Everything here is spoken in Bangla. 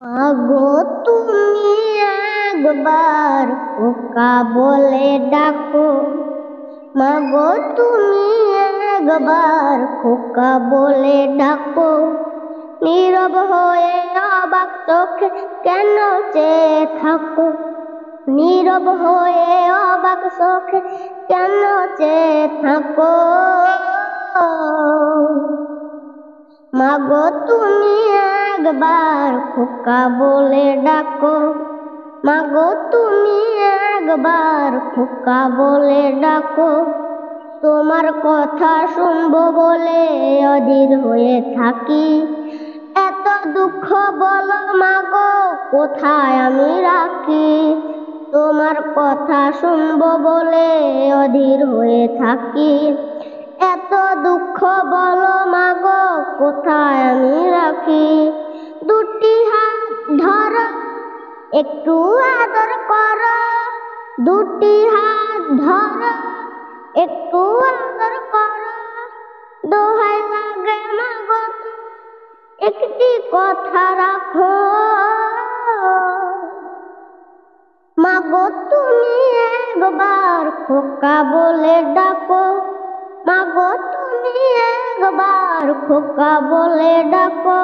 মাগো তুমি একবার খোকা বলে ডাকো। মাগো তুমি একবার খোকা বলে ডাকো। নীরব হয়ে অবাক চোখে কেন চেয়ে থাকো? নীরব হয়ে অবাক চোখে কেন চেয়ে থাকো? মাগো তুমি একবার খোকা বলে ডাকো। মাগো তুমি একবার খোকা বলে ডাকো। তোমার কথা শুনবো বলে অধীর হয়ে থাকি। এত দুঃখ বলো মাগো কোথায় আমি রাখি? তোমার কথা শুনবো বলে অধীর হয়ে থাকি। এত দুঃখ বলো মাগো কোথায় আমি রাখি? দুটি হাত ধরো, একটু আদর করো। দুটি হাত ধরো, একটু আদর করো। দোহাই লাগে মাগো একটি কথা রাখো। মাগো তুমি একবার খোকা বলে ডাকো। মাগো তুমি একবার খোকা বলে ডাকো।